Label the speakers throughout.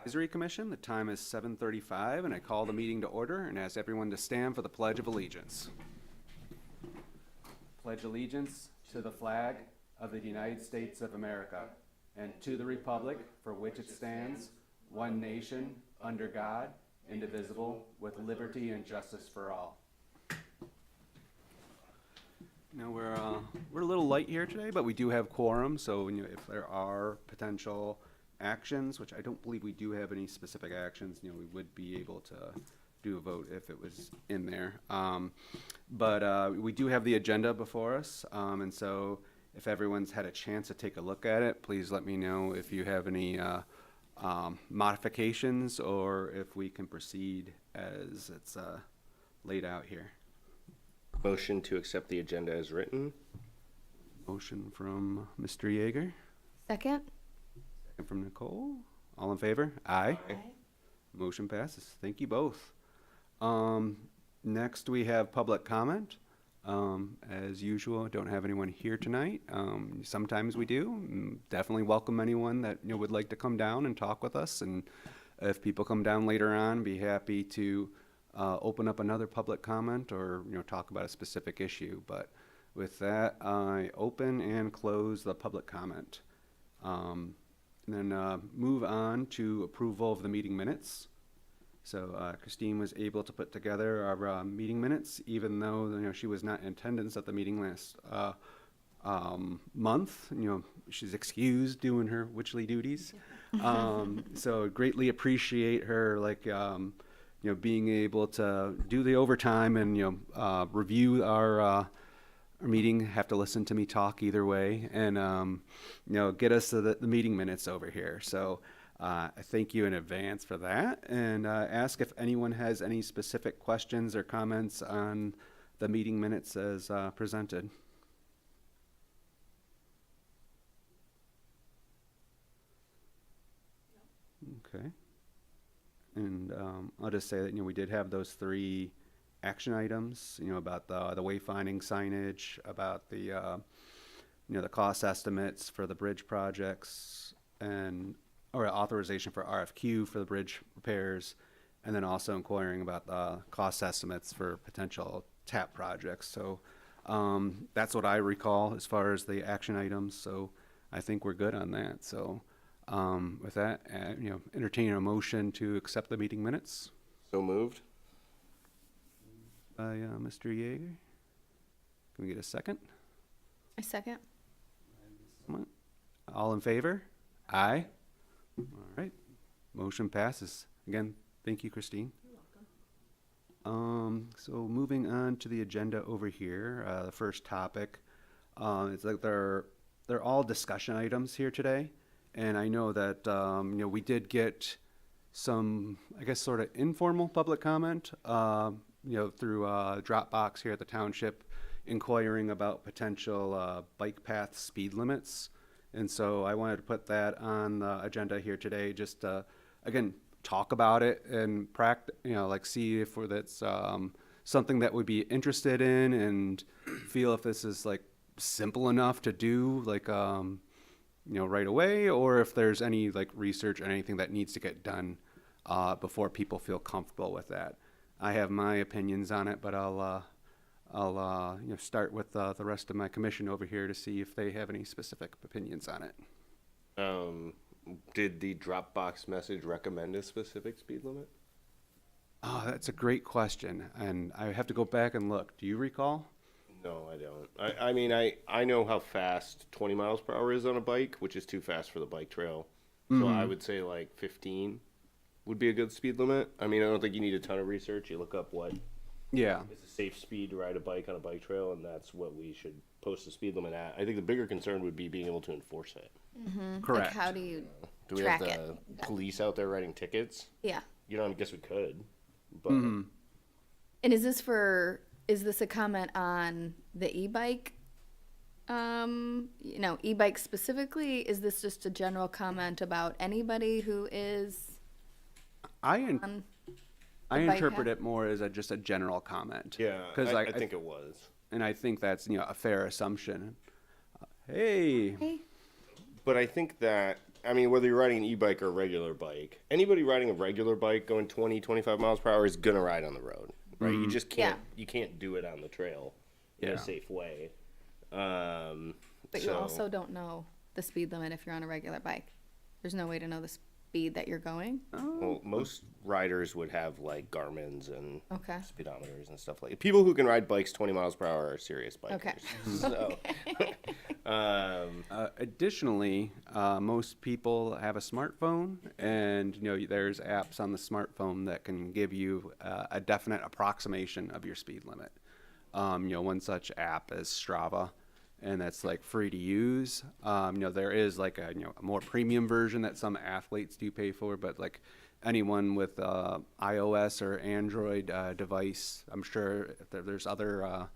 Speaker 1: Advisory Commission. The time is 7:35, and I call the meeting to order and ask everyone to stand for the Pledge of Allegiance. Pledge allegiance to the flag of the United States of America and to the republic for which it stands, one nation, under God, indivisible, with liberty and justice for all. Now, we're a little light here today, but we do have quorum, so if there are potential actions, which I don't believe we do have any specific actions, we would be able to do a vote if it was in there. But we do have the agenda before us, and so if everyone's had a chance to take a look at it, please let me know if you have any modifications or if we can proceed as it's laid out here.
Speaker 2: Motion to accept the agenda as written.
Speaker 1: Motion from Mr. Yeager.
Speaker 3: Second?
Speaker 1: Second from Nicole. All in favor? Aye. Motion passes. Thank you both. Next we have public comment. As usual, don't have anyone here tonight. Sometimes we do. Definitely welcome anyone that would like to come down and talk with us. And if people come down later on, be happy to open up another public comment or talk about a specific issue. But with that, I open and close the public comment. And then move on to approval of the meeting minutes. So Christine was able to put together our meeting minutes, even though she was not in attendance at the meeting last month. She's excused doing her witchly duties. So greatly appreciate her being able to do the overtime and review our meeting. Have to listen to me talk either way, and get us the meeting minutes over here. So. I thank you in advance for that, and ask if anyone has any specific questions or comments on the meeting minutes as presented. Okay. And I'll just say that we did have those 3 action items, about the wayfinding signage, about the the cost estimates for the bridge projects, or authorization for RFQ for the bridge repairs, and then also inquiring about the cost estimates for potential TAP projects. So that's what I recall as far as the action items. So I think we're good on that. So with that, entertain a motion to accept the meeting minutes.
Speaker 2: So moved.
Speaker 1: By Mr. Yeager. Can we get a second?
Speaker 3: I second.
Speaker 1: All in favor? Aye. All right, motion passes. Again, thank you, Christine.
Speaker 3: You're welcome.
Speaker 1: So moving on to the agenda over here, the first topic, it's like they're all discussion items here today, and I know that we did get some, I guess, sort of informal public comment, through Dropbox here at the township, inquiring about potential bike path speed limits. And so I wanted to put that on the agenda here today, just to, again, talk about it and see if that's something that we'd be interested in, and feel if this is simple enough to do right away, or if there's any research or anything that needs to get done before people feel comfortable with that. I have my opinions on it, but I'll start with the rest of my commission over here to see if they have any specific opinions on it.
Speaker 2: Did the Dropbox message recommend a specific speed limit?
Speaker 1: Oh, that's a great question, and I have to go back and look. Do you recall?
Speaker 2: No, I don't. I mean, I know how fast 20 miles per hour is on a bike, which is too fast for the bike trail. So I would say 15 would be a good speed limit. I mean, I don't think you need a ton of research. You look up what is a safe speed to ride a bike on a bike trail, and that's what we should post the speed limit at. I think the bigger concern would be being able to enforce it.
Speaker 3: Mm-hmm.
Speaker 1: Correct.
Speaker 3: How do you
Speaker 2: Do we
Speaker 3: track
Speaker 2: have the police out there writing tickets?
Speaker 3: Yeah.
Speaker 2: I guess we could. But
Speaker 3: And is this a comment on the e-bike? E-bike specifically? Is this just a general comment about anybody who is
Speaker 1: I
Speaker 3: on
Speaker 1: I
Speaker 3: the bike
Speaker 1: interpret
Speaker 3: path?
Speaker 1: it more as just a general comment.
Speaker 2: yeah,
Speaker 1: because
Speaker 2: I think it was.
Speaker 1: and I think that's a fair assumption. Hey.
Speaker 3: Hey.
Speaker 2: But I think that I mean, whether you're riding an e-bike or a regular bike, anybody riding a regular bike going 20, 25 miles per hour is going to ride on the road, right? You just can't, you can't do it on the trail in a safe way.
Speaker 3: But you also don't know the speed limit if you're on a regular bike. There's no way to know the speed that you're going.
Speaker 2: Well, most riders would have like Garmin's and
Speaker 3: Okay.
Speaker 2: speedometers and stuff like that. People who can ride bikes 20 miles per hour are serious bikers.
Speaker 3: Okay.
Speaker 2: So,
Speaker 1: Additionally, most people have a smartphone, and there's apps on the smartphone that can give you a definite approximation of your speed limit. One such app is Strava, and that's like free to use. There is like a more premium version that some athletes do pay for, but like anyone with iOS or Android device, I'm sure there's other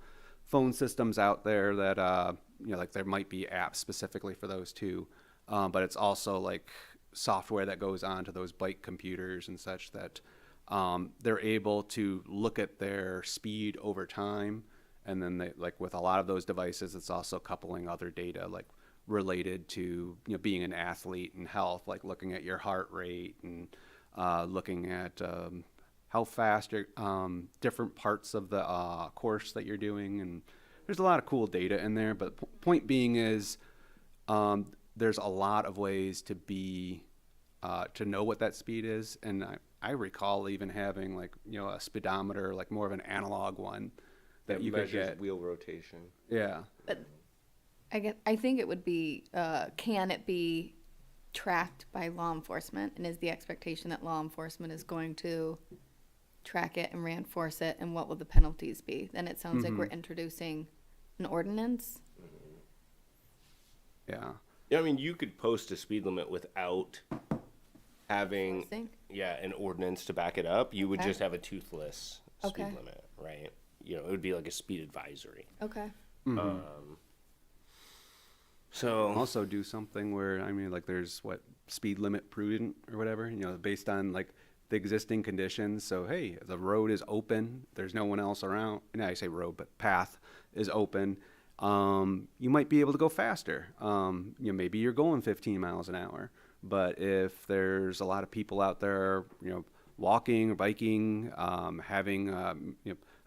Speaker 1: phone systems out there that like there might be apps specifically for those too, but it's also like software that goes onto those bike computers and such that they're able to look at their speed over time. And then they, like with a lot of those devices, it's also coupling other data like related to being an athlete and health, like looking at your heart rate and looking at how fast you're, different parts of the course that you're doing. And there's a lot of cool data in there. But point being is there's a lot of ways to be to know what that speed is. And I recall even having like a speedometer, like more of an analog one. That you could get
Speaker 2: wheel rotation.
Speaker 1: Yeah.
Speaker 3: But I think it would be, can it be tracked by law enforcement? And is the expectation that law enforcement is going to track it and reinforce it? And what will the penalties be? Then it sounds like we're introducing an ordinance.
Speaker 1: Yeah.
Speaker 2: Yeah, I mean, you could post a speed limit without having an ordinance to back it up. You would just have a toothless speed limit, right? It would be like a speed advisory.
Speaker 3: Okay.
Speaker 2: So
Speaker 1: Also do something where, I mean, like there's speed limit prudent or whatever, based on like the existing conditions. So, hey, the road is open. There's no one else around. I say road, but path is open. You might be able to go faster. Maybe you're going 15 miles an hour, but if there's a lot of people out there, walking or biking, having,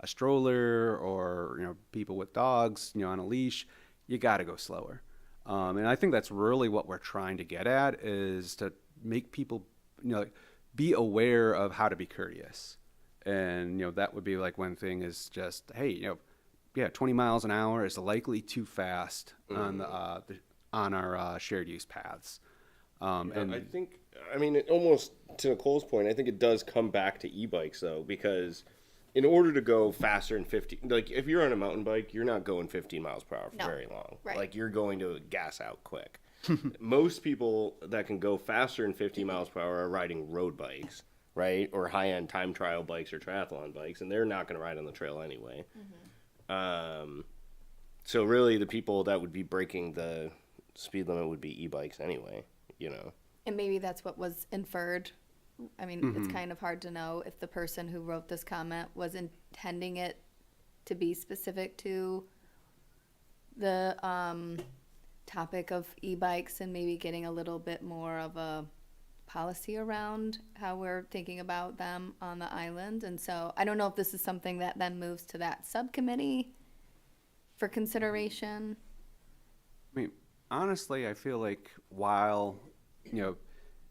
Speaker 1: a stroller or people with dogs on a leash, you got to go slower, and I think that's really what we're trying to get at, is to make people be aware of how to be courteous. And that would be like one thing is just, hey, 20 miles an hour is likely too fast on our shared use paths. And
Speaker 2: I think, almost to Nicole's point, I think it does come back to e-bikes though, because in order to go faster than 50, like if you're on a mountain bike, you're not going 15 miles per hour for very long.
Speaker 3: Right.
Speaker 2: Like you're going to gas out quick. Most people that can go faster than 50 miles per hour are riding road bikes, right? Or high-end time trial bikes or triathlon bikes, and they're not going to ride on the trail anyway. So really the people that would be breaking the speed limit would be e-bikes anyway,
Speaker 3: And maybe that's what was inferred. I mean, it's kind of hard to know if the person who wrote this comment was intending it to be specific to the topic of e-bikes and maybe getting a little bit more of a policy around how we're thinking about them on the island. And so I don't know if this is something that then moves to that subcommittee for consideration.
Speaker 1: I mean, honestly, I feel like while,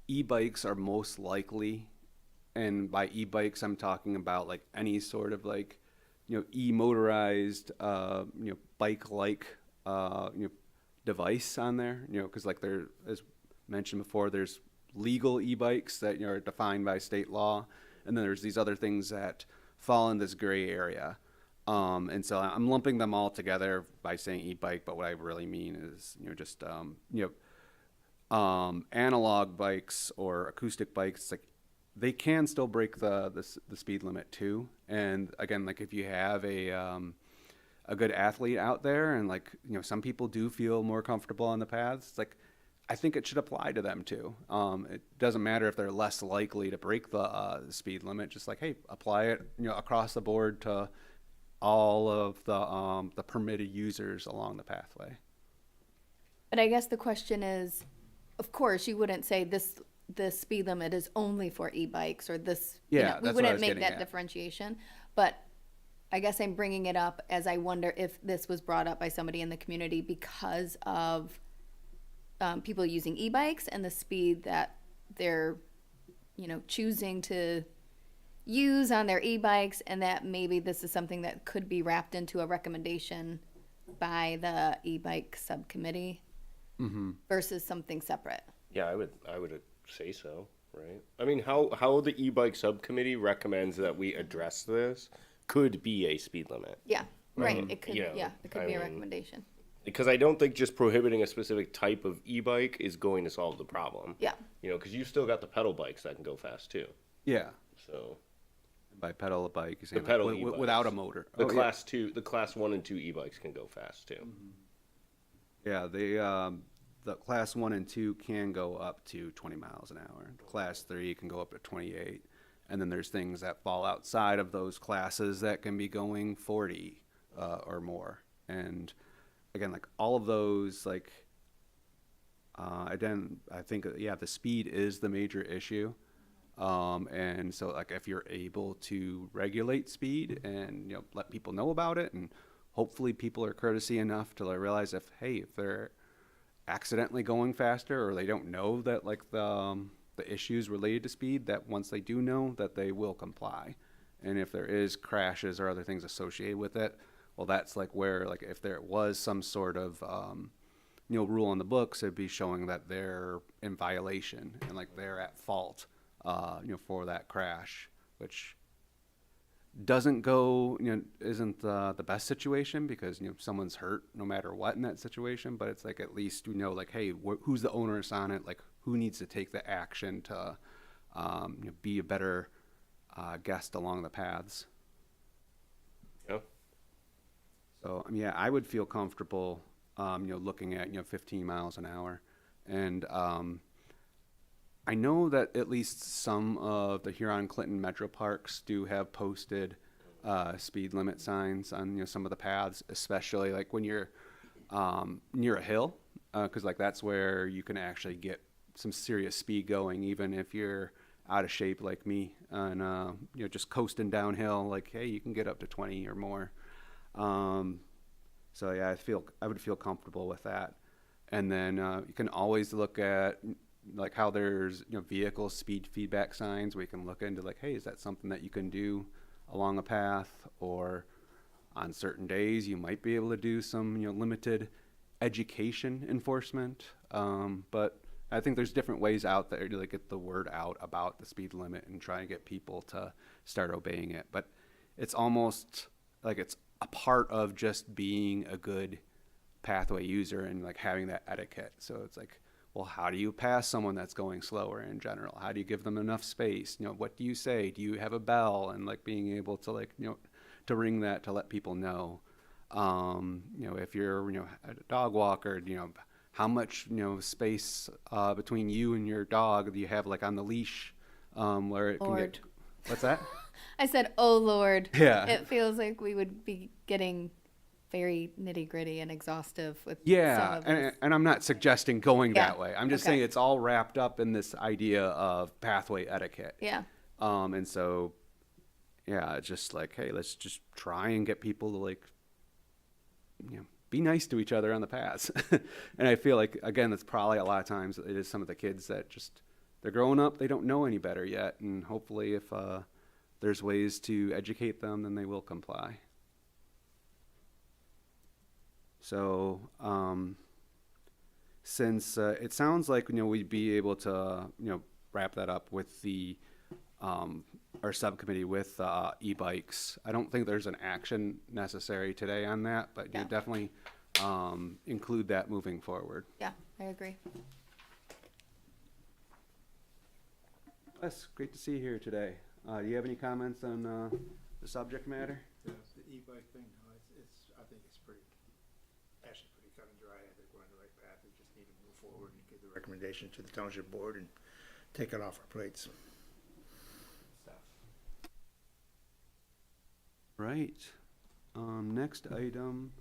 Speaker 1: e-bikes are most likely, and by e-bikes I'm talking about like any sort of like, e-motorized, bike-like, device on there, because like there, as mentioned before, there's legal e-bikes that are defined by state law, and then there's these other things that fall in this gray area. And so I'm lumping them all together by saying e-bike, but what I really mean is, just, analog bikes or acoustic bikes, like they can still break the speed limit too. And again, like if you have a good athlete out there, and like some people do feel more comfortable on the paths, it's like I think it should apply to them too. It doesn't matter if they're less likely to break the speed limit. Just like, hey, apply it across the board to all of the permitted users along the pathway.
Speaker 3: But I guess the question is, of course, you wouldn't say this speed limit is only for e-bikes or this, you
Speaker 1: Yeah,
Speaker 3: know, we
Speaker 1: that's what I
Speaker 3: wouldn't
Speaker 1: was
Speaker 3: make
Speaker 1: getting
Speaker 3: that
Speaker 1: at.
Speaker 3: differentiation. But I guess I'm bringing it up as I wonder if this was brought up by somebody in the community because of people using e-bikes and the speed that they're, you know, choosing to use on their e-bikes, and that maybe this is something that could be wrapped into a recommendation by the e-bike subcommittee versus something separate.
Speaker 2: Yeah, I would say so, right? I mean, how the e-bike subcommittee recommends that we address this could be a speed limit.
Speaker 3: Yeah, right. It could,
Speaker 2: Yeah,
Speaker 3: yeah, it could
Speaker 2: I
Speaker 3: be a
Speaker 2: mean,
Speaker 3: recommendation.
Speaker 2: Because I don't think just prohibiting a specific type of e-bike is going to solve the problem.
Speaker 3: Yeah.
Speaker 2: You know, because you still got the pedal bikes that can go fast too.
Speaker 1: Yeah.
Speaker 2: So
Speaker 1: By pedal a bike, you're saying
Speaker 2: pedal
Speaker 1: like,
Speaker 2: e-bikes.
Speaker 1: without a motor.
Speaker 2: the
Speaker 1: Oh, yeah.
Speaker 2: class 1 and 2 e-bikes can go fast too.
Speaker 1: Yeah, the class 1 and 2 can go up to 20 miles an hour. Class 3 can go up to 28. And then there's things that fall outside of those classes that can be going 40 or more. And again, like all of those, like, I think, yeah, the speed is the major issue. And so like if you're able to regulate speed and, you know, let people know about it, and hopefully people are courtesy enough to like realize if they're accidentally going faster or they don't know that like the issues related to speed, that once they do know that they will comply. And if there is crashes or other things associated with it, well, that's like where, like if there was some sort of, you know, rule on the books, it'd be showing that they're in violation and like they're at fault, you know, for that crash, which doesn't go, you know, isn't the best situation because, you know, someone's hurt no matter what in that situation, but it's like at least we know like, hey, who's the onus on it? Like who needs to take the action to you know, be a better guest along the paths.
Speaker 2: Yeah.
Speaker 1: So, I mean, yeah, I would feel comfortable, you know, looking at, you know, 15 miles an hour. And I know that at least some of the Huron-Clinton metro parks do have posted speed limit signs on, you know, some of the paths, especially like when you're near a hill, because like that's where you can actually get some serious speed going, even if you're out of shape like me and you know, just coasting downhill. Like, hey, you can get up to 20 or more. So yeah, I would feel comfortable with that. And then you can always look at like how there's, you know, vehicle speed feedback signs where you can look into like, hey, is that something that you can do along a path, or on certain days you might be able to do some, you know, limited education enforcement. But I think there's different ways out there to like get the word out about the speed limit and try and get people to start obeying it. But it's almost like it's a part of just being a good pathway user and like having that etiquette. So it's like, well, how do you pass someone that's going slower in general? How do you give them enough space? You know, what do you say? Do you have a bell? And like being able to like, you know, to ring that to let people know. You know, if you're, you know, a dog walker, you know, how much, you know, space between you and your dog do you have like on the leash where it can
Speaker 3: Lord.
Speaker 1: get, what's that?
Speaker 3: I said, oh Lord.
Speaker 1: Yeah.
Speaker 3: It feels like we would be getting very nitty gritty and exhaustive with some
Speaker 1: Yeah,
Speaker 3: of this.
Speaker 1: and I'm not suggesting going
Speaker 3: Yeah,
Speaker 1: that way. I'm just
Speaker 3: okay.
Speaker 1: saying it's all wrapped up in this idea of pathway etiquette.
Speaker 3: Yeah.
Speaker 1: And so, yeah, it's just like, hey, let's just try and get people to like, you know, be nice to each other on the paths. And I feel like, again, that's probably a lot of times it is some of the kids that just, they're growing up, they don't know any better yet. And hopefully if there's ways to educate them, then they will comply. So, since it sounds like, you know, we'd be able to, you know, wrap that up with the our subcommittee with e-bikes. I don't think there's an action necessary today on that, but you
Speaker 3: Yeah.
Speaker 1: definitely include that moving forward.
Speaker 3: Yeah, I agree.
Speaker 1: Wes, great to see you here today. Do you have any comments on the subject matter?
Speaker 4: The e-bike thing, no, I think it's actually pretty cut and dry. I think we're on the right path. We just need to move forward and give the recommendation to the township board and take it off our plates.
Speaker 1: Right. Next item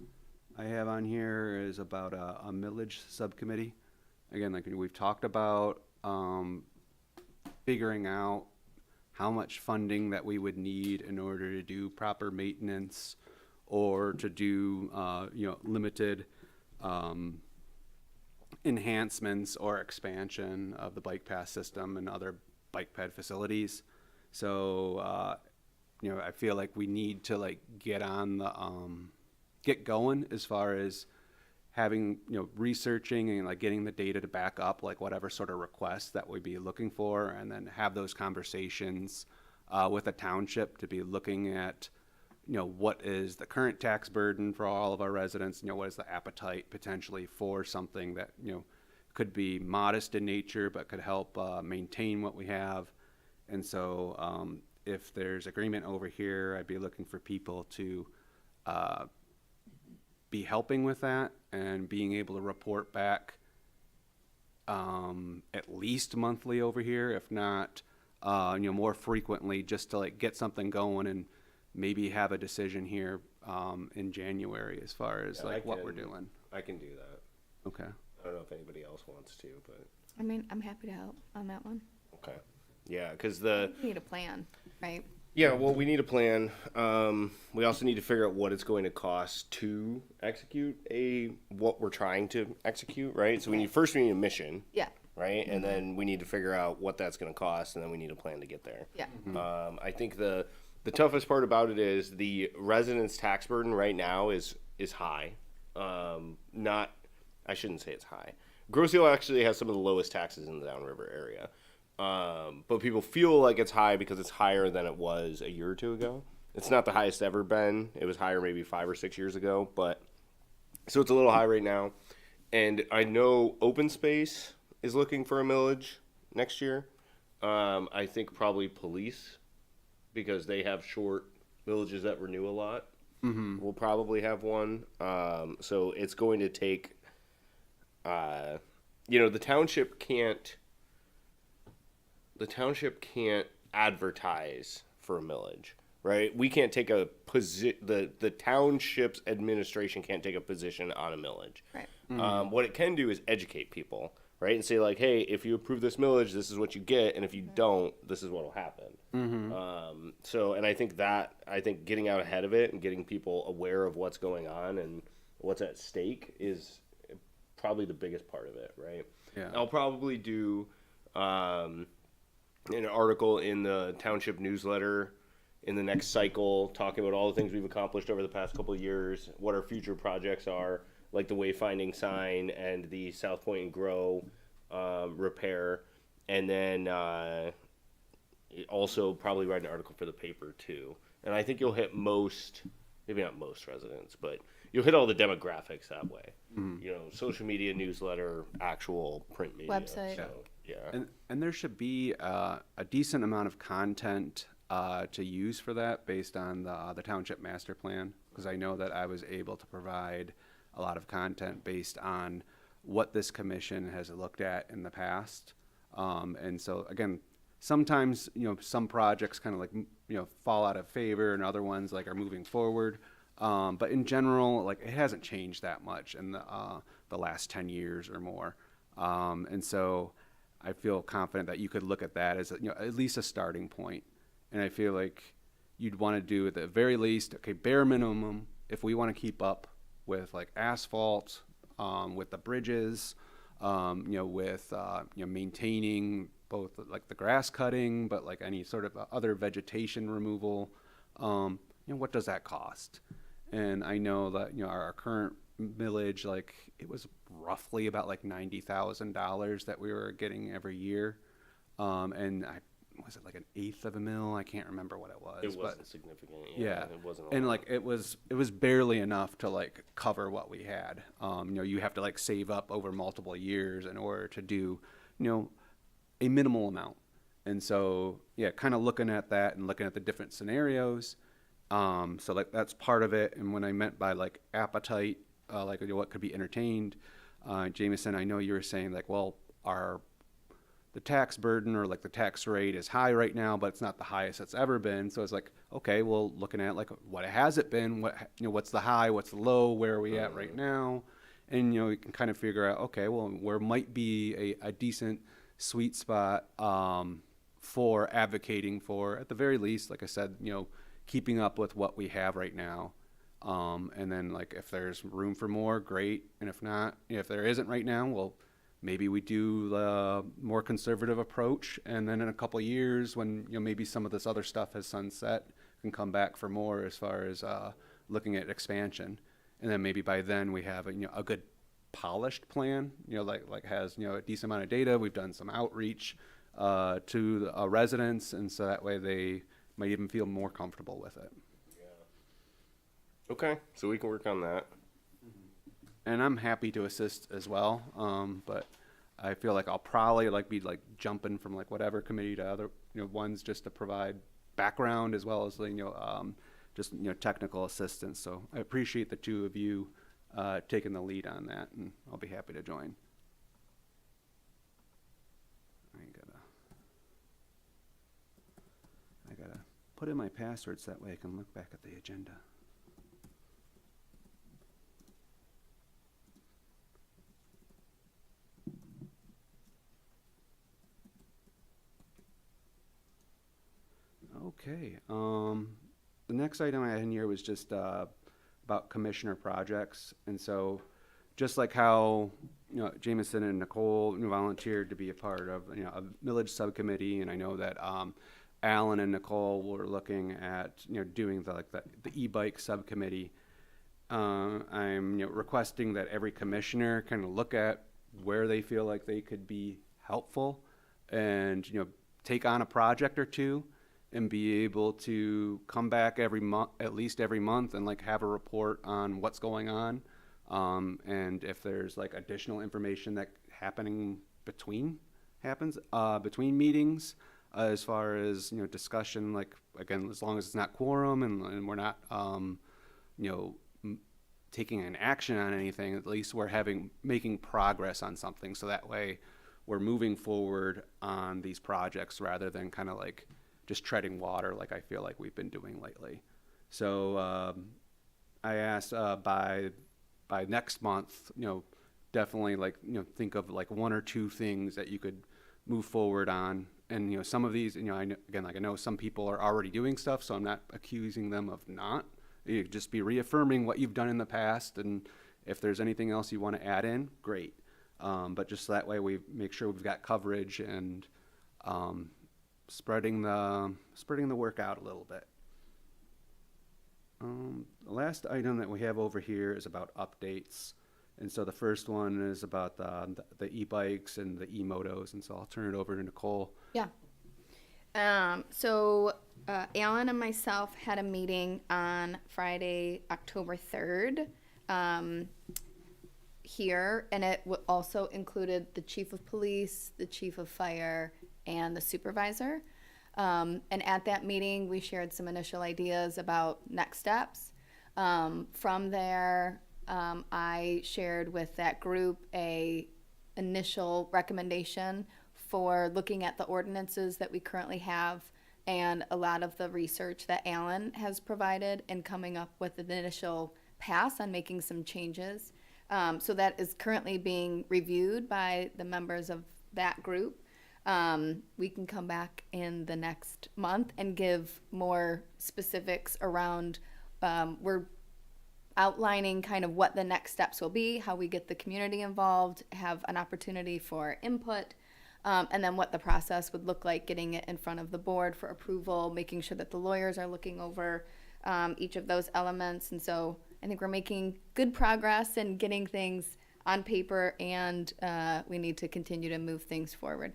Speaker 1: I have on here is about a millage subcommittee. again, like we've talked about, figuring out how much funding that we would need in order to do proper maintenance or to do, limited, enhancements or expansion of the bike path system and other bike ped facilities. So, I feel like we need to like get on the, get going as far as having, researching and like getting the data to back up like whatever sort of requests that we'd be looking for, and then have those conversations with the township to be looking at, what is the current tax burden for all of our residents, what is the appetite potentially for something that, could be modest in nature but could help maintain what we have. And so if there's agreement over here, I'd be looking for people to be helping with that and being able to report back at least monthly over here, if not, more frequently, just to like get something going and maybe have a decision here in January as far as
Speaker 2: Yeah,
Speaker 1: like what we're doing.
Speaker 2: I can do that.
Speaker 1: Okay.
Speaker 2: I don't know if anybody else wants to, but
Speaker 3: I mean, I'm happy to help on that one.
Speaker 2: okay. Yeah, because
Speaker 3: We need a plan, right?
Speaker 2: well, we need a plan. We also need to figure out what it's going to cost to execute what we're trying to execute, right? So we need a mission,
Speaker 3: Yeah,
Speaker 2: right? And then we need to figure out what that's going to cost, and then we need a plan to get there.
Speaker 3: yeah.
Speaker 2: I think the toughest part about it is the residents' tax burden right now is high. I shouldn't say it's high. Gross Hill actually has some of the lowest taxes in the Downriver area. But people feel like it's high because it's higher than it was a year or two ago. It's not the highest ever been. It was higher maybe 5 or 6 years ago, but so it's a little high right now. And I know Open Space is looking for a millage next year. I think probably police, because they have short villages that renew a lot. We'll probably have one. So it's going to take, the township can't advertise for a millage, right? We can't take a the township's administration can't take a position on a millage.
Speaker 3: Right.
Speaker 2: What it can do is educate people, right? And say like, hey, if you approve this millage, this is what you get, and if you don't, this is what will happen. And I think getting out ahead of it and getting people aware of what's going on and what's at stake is probably the biggest part of it, right?
Speaker 1: Yeah.
Speaker 2: I'll probably do an article in the township newsletter in the next cycle talking about all the things we've accomplished over the past couple of years, what our future projects are, like the Wayfinding sign and the Southpointe and Groh repair, and then also probably write an article for the paper too. And I think you'll hit maybe not most residents, but you'll hit all the demographics that way. Social media, newsletter, actual print media.
Speaker 3: Website.
Speaker 2: So, yeah.
Speaker 1: And there should be a decent amount of content to use for that based on the township master plan, because I know that I was able to provide a lot of content based on what this commission has looked at in the past. And so again, sometimes, some projects kind of like, fall out of favor and other ones like are moving forward. But in general, like it hasn't changed that much in the last 10 years or more. And so I feel confident that you could look at that as, at least a starting point. And I feel like you'd want to do at the very least, okay, bare minimum, if we want to keep up with like asphalt, with the bridges, with, maintaining both like the grass cutting, but like any sort of other vegetation removal, what does that cost? And I know that, our current millage, like it was roughly about like $90,000 that we were getting every year. And was it like an eighth of a mil? I can't remember what it was.
Speaker 2: It wasn't
Speaker 1: but
Speaker 2: significant.
Speaker 1: yeah,
Speaker 2: It wasn't.
Speaker 1: and like it was barely enough to like cover what we had. You have to like save up over multiple years in order to do, a minimal amount. And so, yeah, kind of looking at that and looking at the different scenarios. So like that's part of it. And when I meant by like appetite, like what could be entertained, Jameson, I know you were saying like, well, the tax burden or like the tax rate is high right now, but it's not the highest it's ever been. So it's like, okay, well, looking at like what has it been, what's the high, what's the low, where are we at right now? and we can kind of figure out, okay, well, where might be a decent sweet spot for advocating for, at the very least, like I said, keeping up with what we have right now. And then like if there's room for more, great. And if not, if there isn't right now, well, maybe we do the more conservative approach. And then in a couple of years when, maybe some of this other stuff has sunset, can come back for more as far as looking at expansion. And then maybe by then we have a good polished plan, like has, a decent amount of data. We've done some outreach to the residents. And so that way they might even feel more comfortable with it.
Speaker 2: Okay, so we can work on that.
Speaker 1: And I'm happy to assist as well. But I feel like I'll probably be jumping from whatever committee to other, ones just to provide background as well as, just, technical assistance. So I appreciate the two of you taking the lead on that, and I'll be happy to join. I gotta put in my passwords that way I can look back at the agenda. Okay, the next item I had in here was just about commissioner projects. And so just like how, Jameson and Nicole volunteered to be a part of, a village subcommittee. And I know that Alan and Nicole were looking at, doing the e-bike subcommittee. I'm requesting that every commissioner kind of look at where they feel like they could be helpful and, take on a project or two and be able to come back every month, at least every month, and have a report on what's going on. And if there's additional information that between meetings, as far as, discussion, again, as long as it's not quorum and we're not, taking an action on anything, at least we're making progress on something. So that way we're moving forward on these projects rather than kind of just treading water like I feel like we've been doing lately. So I asked by next month, definitely think of one or two things that you could move forward on. And some of these, I know some people are already doing stuff, so I'm not accusing them of not. You just be reaffirming what you've done in the past, and if there's anything else you want to add in, great. But just that way we make sure we've got coverage and spreading the work out a little bit. The last item that we have over here is about updates. And so the first one is about the e-bikes and the E-Motos. And so I'll turn it over to Nicole.
Speaker 3: Yeah. So Alan and myself had a meeting on Friday, October 3rd here, and it also included the chief of police, the chief of fire, and the supervisor. And at that meeting, we shared some initial ideas about next steps. From there, I shared with that group a initial recommendation for looking at the ordinances that we currently have and a lot of the research that Alan has provided and coming up with an initial pass on making some changes. So that is currently being reviewed by the members of that group. We can come back in the next month and give more specifics around, we're outlining kind of what the next steps will be, how we get the community involved, have an opportunity for input, and then what the process would look like getting it in front of the board for approval, making sure that the lawyers are looking over each of those elements. And so I think we're making good progress in getting things on paper, and we need to continue to move things forward.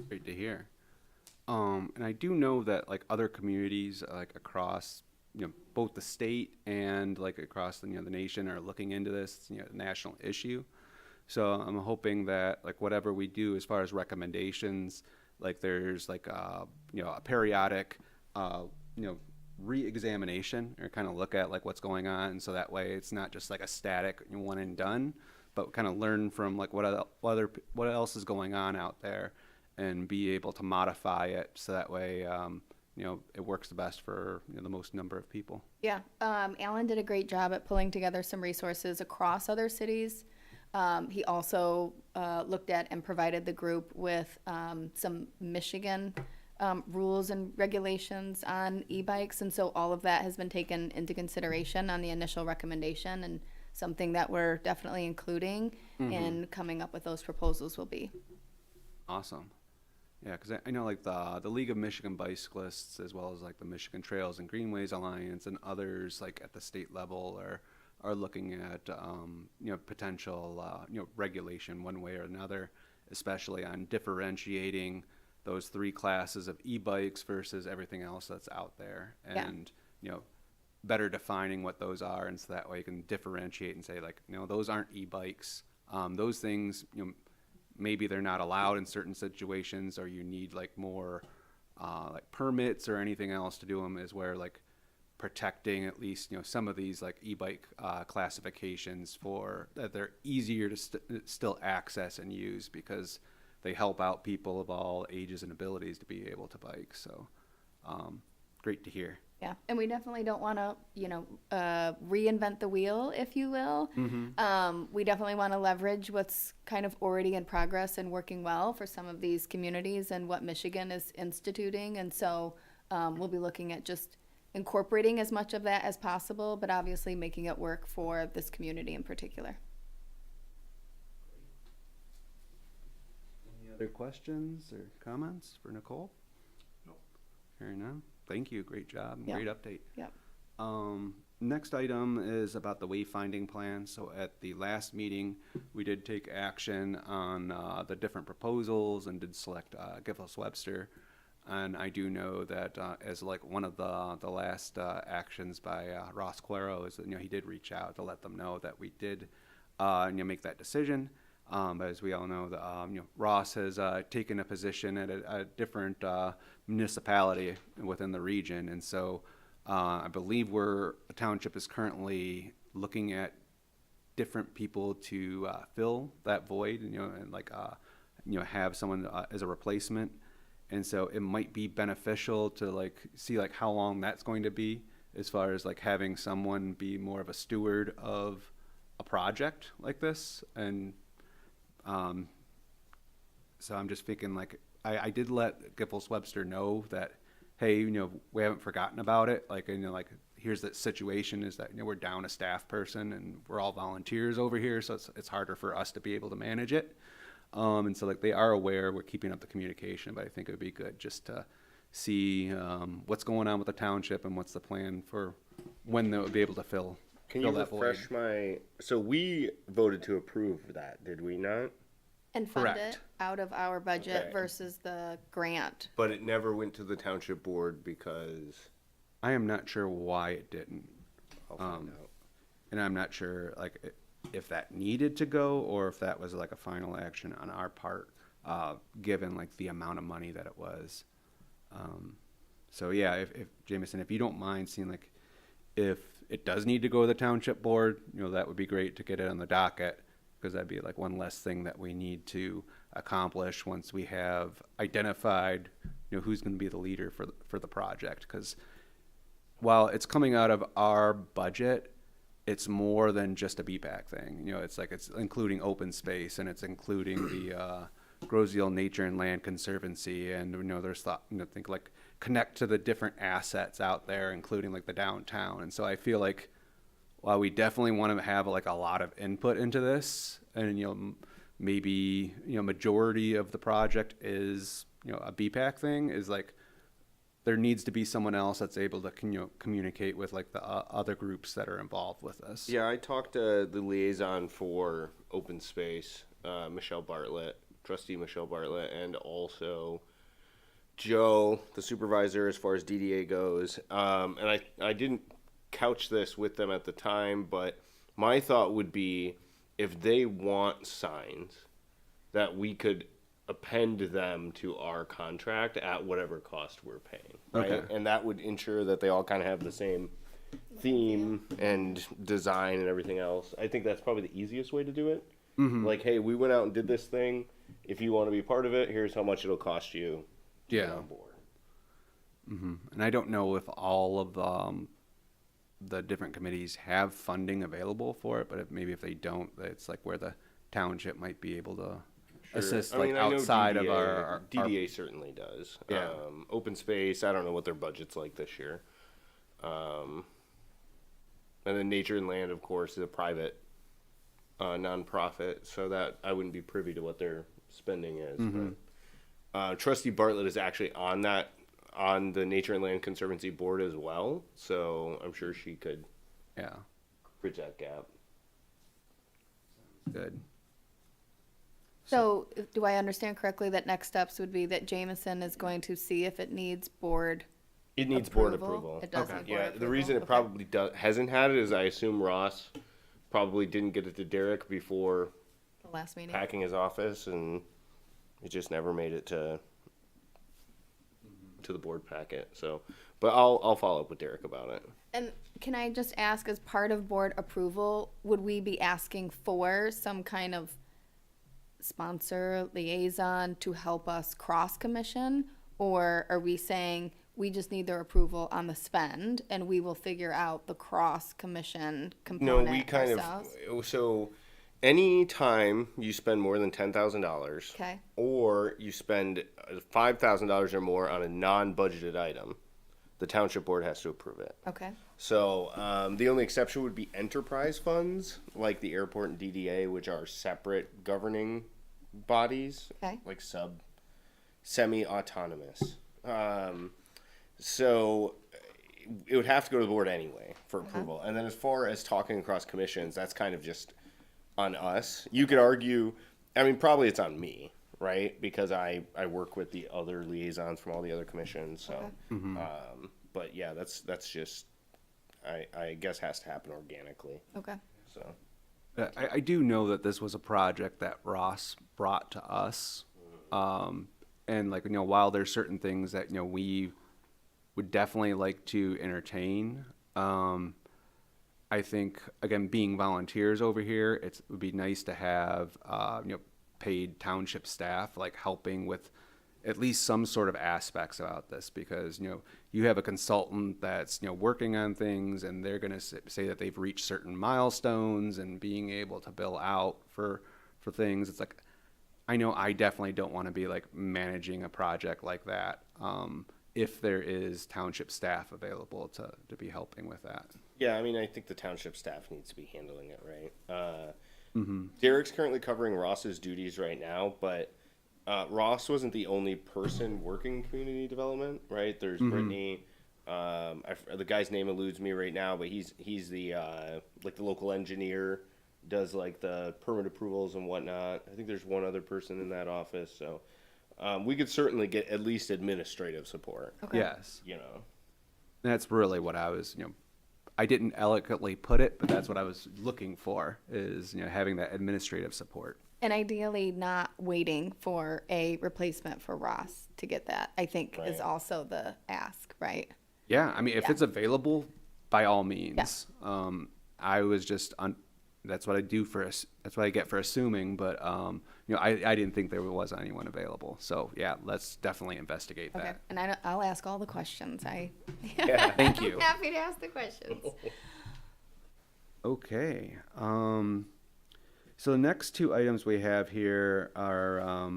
Speaker 1: Great to hear. And I do know that other communities across both the state and across the across the nation are looking into this national issue. So I'm hoping that whatever we do as far as recommendations, there's a periodic re-examination or kind of look at what's going on, and so that way it's not just a static one and done, but kind of learn from what else is going on out there and be able to modify it so that way it works the best for the most number of people.
Speaker 3: Yeah, Alan did a great job at pulling together some resources across other cities. He also looked at and provided the group with some Michigan rules and regulations on e-bikes, and so all of that has been taken into consideration on the initial recommendation, and something that we're definitely including in coming up with those proposals will be.
Speaker 1: Awesome. Yeah, because I know like the League of Michigan Bicyclists, as well as like the Michigan Trails and Greenways Alliance and others like at the state level are looking at potential regulation one way or another, especially on differentiating those three classes of e-bikes versus everything else that's out there, and better defining what those are, and so that way you can differentiate and say like those aren't e-bikes. Those things maybe they're not allowed in certain situations, or you need like more like permits or anything else to do them, is where like protecting at least some of these like e-bike classifications for that they're easier to still access and use, because they help out people of all ages and abilities to be able to bike. So great to hear.
Speaker 3: Yeah, and we definitely don't want to, reinvent the wheel, if you will. We definitely want to leverage what's kind of already in progress and working well for some of these communities and what Michigan is instituting. And so we'll be looking at just incorporating as much of that as possible, but obviously making it work for this community in particular.
Speaker 1: Any other questions or comments for Nicole?
Speaker 4: No.
Speaker 1: Hearing none. Thank you. Great job.
Speaker 3: Yep.
Speaker 1: Great update.
Speaker 3: Yep.
Speaker 1: Next item is about the wayfinding plan. So at the last meeting, we did take action on the different proposals and did select Giffords Webster. And I do know that as like one of the last actions by Ross Claro is that he did reach out to let them know that we did make that decision. But as we all know, Ross has taken a position at a different municipality within the region, and so I believe the township is currently looking at different people to fill that void, and like have someone as a replacement. And so it might be beneficial to like see like how long that's going to be, as far as like having someone be more of a steward of a project like this. And so I'm just thinking like I did let Giffords Webster know that, hey, we haven't forgotten about it. Like, like here's the situation is that, we're down a staff person and we're all volunteers over here. So it's harder for us to be able to manage it. And so like they are aware, we're keeping up the communication, but I think it would be good just to see what's going on with the township and what's the plan for when they'll be able to fill
Speaker 2: Can you
Speaker 1: that
Speaker 2: refresh
Speaker 1: void.
Speaker 2: so we voted to approve that, did we not?
Speaker 3: And fund
Speaker 1: Correct.
Speaker 3: it out of our budget
Speaker 2: Okay.
Speaker 3: versus the grant.
Speaker 2: But it never went to the township board because
Speaker 1: I am not sure why it didn't.
Speaker 2: I'll find out.
Speaker 1: And I'm not sure like if that needed to go or if that was like a final action on our part, given like the amount of money that it was. So yeah, if Jameson, if you don't mind seeing like if it does need to go to the township board, that would be great to get it on the docket, because that'd be like one less thing that we need to accomplish once we have identified, who's going to be the leader for the project. Because while it's coming out of our budget, it's more than just a BPAC thing. It's like it's including open space, and it's including the Grosville Nature and Land Conservancy, and there's thought, think like connect to the different assets out there, including like the downtown. And so I feel like while we definitely want to have like a lot of input into this, and maybe majority of the project is a BPAC thing, is like there needs to be someone else that's able to communicate with like the other groups that are involved with this.
Speaker 2: Yeah, I talked to the liaison for open space, Michelle Bartlett, trustee Michelle Bartlett, and also Joe, the supervisor as far as DDA goes. And I didn't couch this with them at the time, but my thought would be if they want signs, that we could append them to our contract at whatever cost we're paying, right?
Speaker 1: Okay.
Speaker 2: And that would ensure that they all kind of have the same theme and design and everything else. I think that's probably the easiest way to do it.
Speaker 1: Mm-hmm.
Speaker 2: Like, hey, we went out and did this thing. If you want to be part of it, here's how much it'll cost you to get
Speaker 1: Yeah.
Speaker 2: on board.
Speaker 1: And I don't know if all of the different committees have funding available for it, but maybe if they don't, it's like where the township might be able to assist,
Speaker 2: I
Speaker 1: like
Speaker 2: mean, I know
Speaker 1: outside of
Speaker 2: DDA,
Speaker 1: our
Speaker 2: DDA certainly does.
Speaker 1: Yeah.
Speaker 2: Open space, I don't know what their budget's like this year. And then Nature and Land, of course, is a private nonprofit, so that I wouldn't be privy to what their spending is. But, Trustee Bartlett is actually on the Nature and Land Conservancy board as well, so I'm sure she could
Speaker 1: yeah,
Speaker 2: bridge that gap.
Speaker 1: good.
Speaker 3: So, do I understand correctly that next steps would be that Jameson is going to see if it needs board?
Speaker 2: It needs board
Speaker 3: Approval?
Speaker 2: approval.
Speaker 3: It does need board
Speaker 2: Yeah, the
Speaker 3: approval?
Speaker 2: reason it
Speaker 3: Okay.
Speaker 2: probably hasn't had it is I assume Ross probably didn't get it to Derek before
Speaker 3: The last meeting?
Speaker 2: packing his office, and it just never made it to the board packet. So, but I'll follow up with Derek about it.
Speaker 3: And can I just ask, as part of board approval, would we be asking for some kind of sponsor liaison to help us cross-commission? Or are we saying we just need their approval on the spend and we will figure out the cross-commission
Speaker 2: No,
Speaker 3: component
Speaker 2: we kind
Speaker 3: ourselves?
Speaker 2: of so any time you spend more than $10,000,
Speaker 3: Okay,
Speaker 2: or you spend $5,000 or more on a non-budgeted item, the township board has to approve it.
Speaker 3: okay,
Speaker 2: So the only exception would be enterprise funds, like the airport and DDA, which are separate governing bodies,
Speaker 3: okay,
Speaker 2: like semi-autonomous. So it would have to go to the board anyway for approval. And then as far as talking across commissions, that's kind of just on us. You could argue, I mean, probably it's on me, right? Because I work with the other liaisons from all the other commissions. So, but yeah, that's just, I guess has to happen organically.
Speaker 3: okay,
Speaker 2: So,
Speaker 1: I do know that this was a project that Ross brought to us. And like, while there's certain things that, we would definitely like to entertain, I think, again, being volunteers over here, it would be nice to have, paid township staff, like helping with at least some sort of aspects about this, because, you have a consultant that's, working on things, and they're going to say that they've reached certain milestones and being able to bill out for things. It's like, I know I definitely don't want to be like managing a project like that. If there is township staff available to be helping with that.
Speaker 2: yeah, I mean, I think the township staff needs to be handling it, right? Derek's currently covering Ross's duties right now, but Ross wasn't the only person working community development, right? There's Brittany. The guy's name eludes me right now, but he's the like the local engineer, does like the permit approvals and whatnot. I think there's one other person in that office, so we could certainly get at least administrative support.
Speaker 3: okay.
Speaker 1: Yes.
Speaker 2: That's
Speaker 1: That's really what I was, I didn't eloquently put it, but that's what I was looking for, is, having that administrative support.
Speaker 3: And ideally not waiting for a replacement for Ross to get that, I think is
Speaker 2: Right.
Speaker 3: also the ask, right?
Speaker 1: Yeah, I mean, if
Speaker 3: Yeah.
Speaker 1: it's available, by all means. I was just, that's what I do that's what I get for assuming, but, I didn't think there was anyone available. So, yeah, let's definitely investigate
Speaker 3: Okay,
Speaker 1: that.
Speaker 3: and I'll ask all the questions.
Speaker 1: Thank you.
Speaker 3: I'm happy to ask the questions.
Speaker 1: Okay. So the next two items we have here are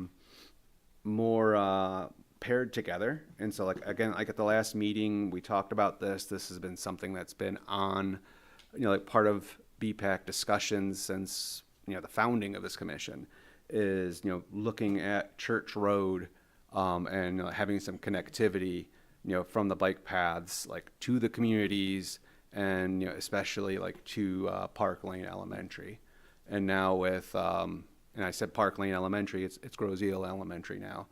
Speaker 1: more paired together. And so, like, again, like at the last meeting, we talked about this. This has been something that's been on, like part of BPAC discussions since, the founding of this commission, is, looking at Church Road and having some connectivity, from the bike paths, like to the communities and, especially like to Park Lane Elementary. And now with, and I said Park Lane Elementary, it's Groseal Elementary now.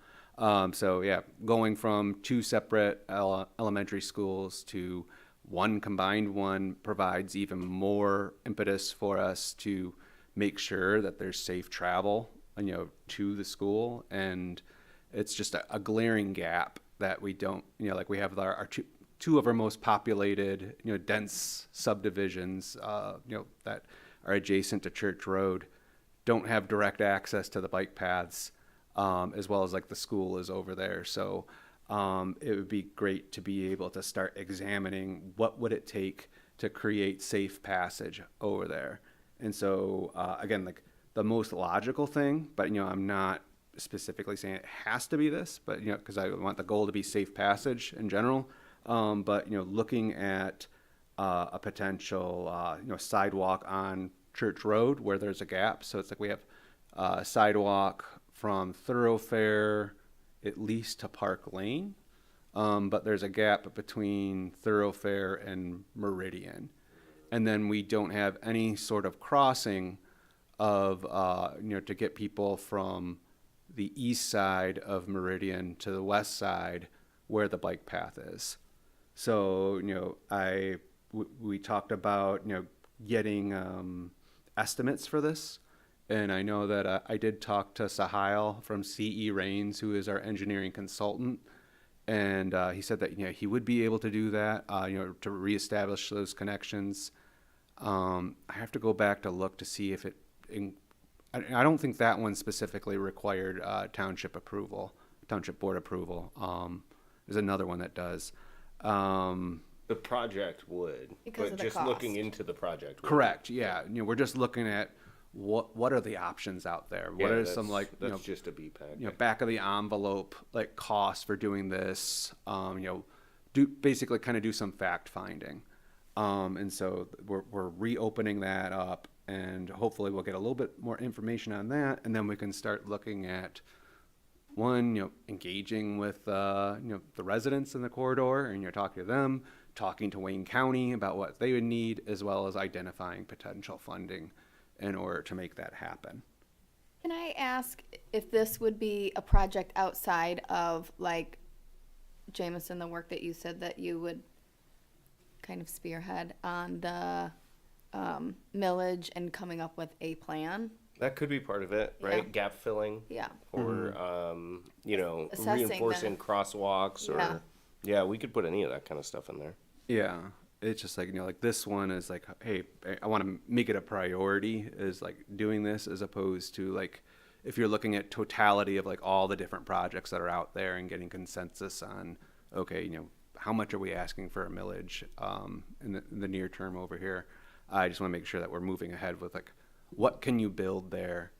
Speaker 1: So yeah, going from two separate elementary schools to one combined one provides even more impetus for us to make sure that there's safe travel, to the school. And it's just a glaring gap that we don't, like we have our two of our most populated, dense subdivisions, that are adjacent to Church Road, don't have direct access to the bike paths, as well as like the school is over there. So it would be great to be able to start examining what would it take to create safe passage over there. And so, again, like the most logical thing, but, I'm not specifically saying it has to be this, but, because I want the goal to be safe passage in general. But, looking at a potential, sidewalk on Church Road where there's a gap. So it's like we have a sidewalk from Thoroughfare at least to Park Lane. But there's a gap between Thoroughfare and Meridian. And then we don't have any sort of crossing of, to get people from the east side of Meridian to the west side where the bike path is. So, we talked about, getting estimates for this. And I know that I did talk to Sahil from CE Rains, who is our engineering consultant. And he said that, he would be able to do that, to reestablish those connections. I have to go back to look to see if I don't think that one specifically required township board approval. There's another one that does.
Speaker 2: The project would,
Speaker 3: Because
Speaker 2: but
Speaker 3: of the
Speaker 2: just
Speaker 3: cost.
Speaker 2: looking into the project. would.
Speaker 1: Correct. Yeah. We're just looking at what are the options out there? What
Speaker 2: Yeah,
Speaker 1: are some
Speaker 2: that's just a BPAC.
Speaker 1: back of the envelope like costs for doing this? Basically kind of do some fact finding. And so we're reopening that up, and hopefully we'll get a little bit more information on that, and then we can start looking at one, engaging with the residents in the corridor, and you're talking to them, talking to Wayne County about what they would need, as well as identifying potential funding in order to make that happen.
Speaker 3: Can I ask if this would be a project outside of, like, Jameson, the work that you said that you would kind of spearhead on the millage and coming up with a plan?
Speaker 2: That could be part of it, right?
Speaker 3: Yeah.
Speaker 2: Gap filling.
Speaker 3: Yeah.
Speaker 2: Or,
Speaker 3: Assessing
Speaker 2: reinforcing
Speaker 3: the-
Speaker 2: crosswalks or,
Speaker 3: Yeah.
Speaker 2: we could put any of that kind of stuff in there.
Speaker 1: Yeah, it's just like, like this one is like, hey, I want to make it a priority is like doing this, as opposed to like, if you're looking at totality of like all the different projects that are out there and getting consensus on, okay, how much are we asking for a millage in the near term over here? I just want to make sure that we're moving ahead with like, what can you build there?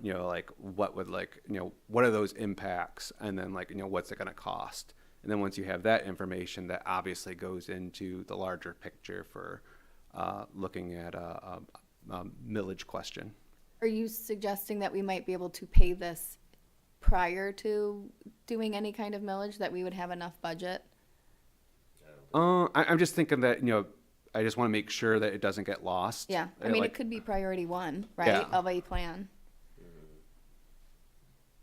Speaker 1: Like what would like, what are those impacts? And then like, what's it going to cost? And then once you have that information, that obviously goes into the larger picture for looking at a millage question.
Speaker 3: Are you suggesting that we might be able to pay this prior to doing any kind of millage, that we would have enough budget?
Speaker 1: I'm just thinking that, I just want to make sure that it doesn't get lost.
Speaker 3: Yeah, I mean, it could be priority one, right,
Speaker 1: Yeah.
Speaker 3: of a plan.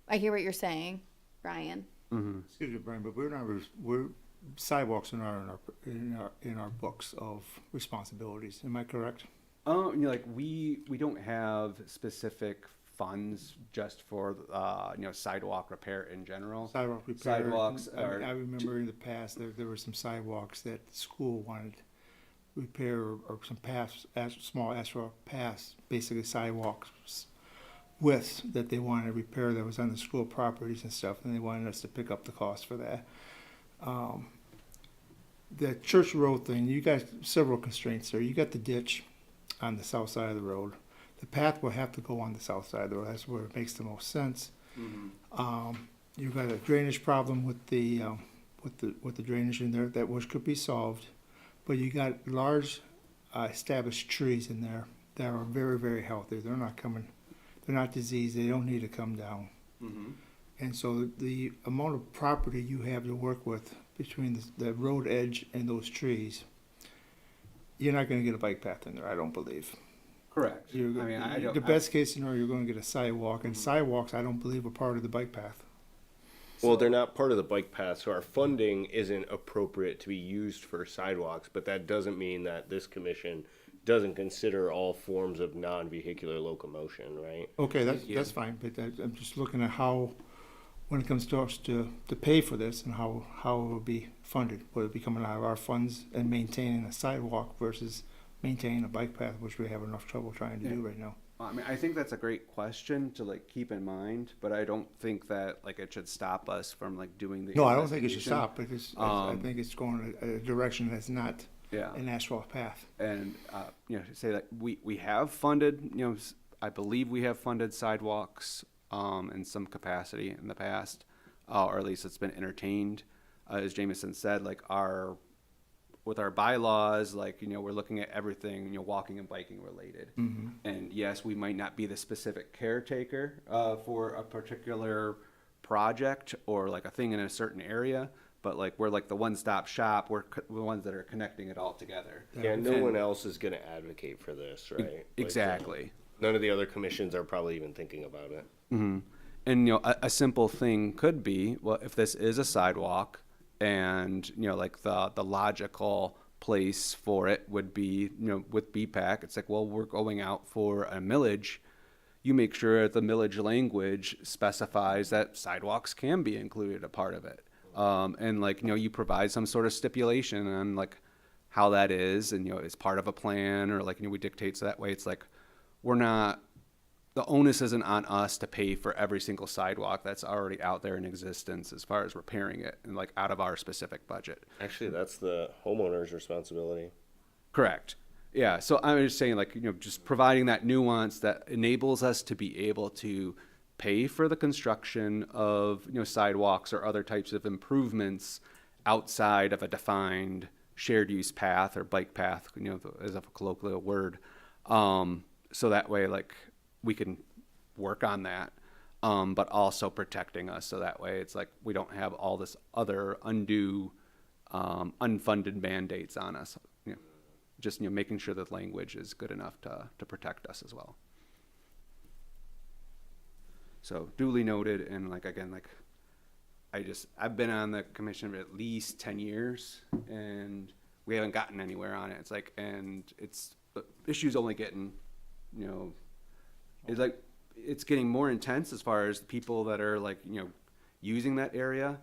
Speaker 3: I hear what you're saying, Brian.
Speaker 4: Excuse me, Brian, but we're sidewalks are not in our books of responsibilities. Am I correct?
Speaker 1: Like we don't have specific funds just for sidewalk repair in general.
Speaker 4: Sidewalk repair.
Speaker 1: Sidewalks
Speaker 4: I
Speaker 1: are
Speaker 4: remember in the past there were some sidewalks that the school wanted repair, or some small asphalt paths, basically sidewalks widths that they wanted to repair that was on the school properties and stuff, and they wanted us to pick up the cost for that. The Church Road thing, you got several constraints there. You got the ditch on the south side of the road. The path will have to go on the south side of the road. That's where it makes the most sense. You've got a drainage problem with the drainage in there that could be solved, but you got large established trees in there that are very, very healthy. They're not diseased. They don't need to come down. And so the amount of property you have to work with between the road edge and those trees, you're not going to get a bike path in there, I don't believe.
Speaker 1: correct.
Speaker 4: The best case scenario, you're going to get a sidewalk, and sidewalks, I don't believe, are part of the bike path.
Speaker 2: Well, they're not part of the bike path, so our funding isn't appropriate to be used for sidewalks, but that doesn't mean that this commission doesn't consider all forms of non-vehicular locomotion, right?
Speaker 4: Okay, that's fine, but I'm just looking at how, when it comes to us to pay for this, and how it will be funded. Will it be coming out of our funds and maintaining a sidewalk versus maintaining a bike path, which we have enough trouble trying to do right now?
Speaker 1: I mean, I think that's a great question to like keep in mind, but I don't think that like it should stop us from like doing the.
Speaker 4: No, I don't think it should
Speaker 1: investigation.
Speaker 4: stop, because I think it's going a direction that's not
Speaker 1: Yeah.
Speaker 4: an asphalt path.
Speaker 1: And, say that we have funded, I believe we have funded sidewalks, in some capacity in the past, or at least it's been entertained. As Jameson said, like with our bylaws, like, we're looking at everything, walking and biking related. And yes, we might not be the specific caretaker, for a particular project or like a thing in a certain area, but like we're like the one-stop shop. We're the ones that are connecting it all together.
Speaker 2: Yeah, no one else is going to advocate for this, right? Like,
Speaker 1: Exactly.
Speaker 2: none of the other commissions are probably even thinking about it.
Speaker 1: And, a simple thing could be, well, if this is a sidewalk and, like the logical place for it would be, with BPAC, it's like, well, we're going out for a millage. You make sure that the millage language specifies that sidewalks can be included a part of it. And like, you provide some sort of stipulation on like how that is, and, it's part of a plan, or like, we dictate so that way. It's like, the onus isn't on us to pay for every single sidewalk that's already out there in existence as far as repairing it and like out of our specific budget.
Speaker 2: Actually, that's the homeowner's responsibility.
Speaker 1: Correct. Yeah. So I'm just saying, like, just providing that nuance that enables us to be able to pay for the construction of, sidewalks or other types of improvements outside of a defined shared use path or bike path, as a colloquial word. So that way, like, we can work on that, but also protecting us. So that way it's like we don't have all this other undue, unfunded mandates on us. Just, making sure that language is good enough to protect us as well. So duly noted. And like, again, like I've been on the commission for at least 10 years and we haven't gotten anywhere on it. It's like, and the issue's only getting, it's like, it's getting more intense as far as people that are like, using that area,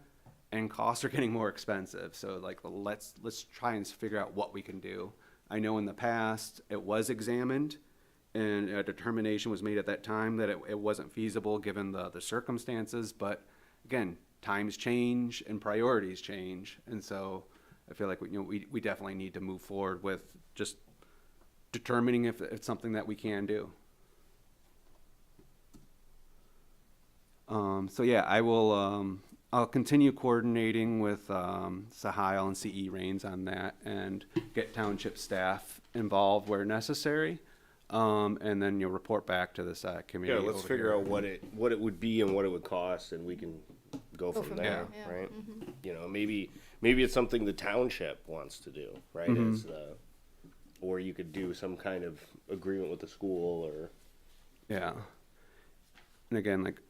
Speaker 1: and costs are getting more expensive. So like, let's try and figure out what we can do. I know in the past it was examined and a determination was made at that time that it wasn't feasible given the circumstances. But again, times change and priorities change. And so I feel like we definitely need to move forward with just determining if it's something that we can do. So yeah, I will, I'll continue coordinating with, Sahil and CE Reigns on that and get township staff involved where necessary. And then you'll report back to this, committee.
Speaker 2: Yeah, let's
Speaker 1: over
Speaker 2: figure
Speaker 1: here.
Speaker 2: out what it would be and what it would cost, and we can go from there,
Speaker 3: yeah.
Speaker 2: right? Maybe it's something the township wants to do, right? As or you could do some kind of agreement with the school, or
Speaker 1: Yeah. And again, like,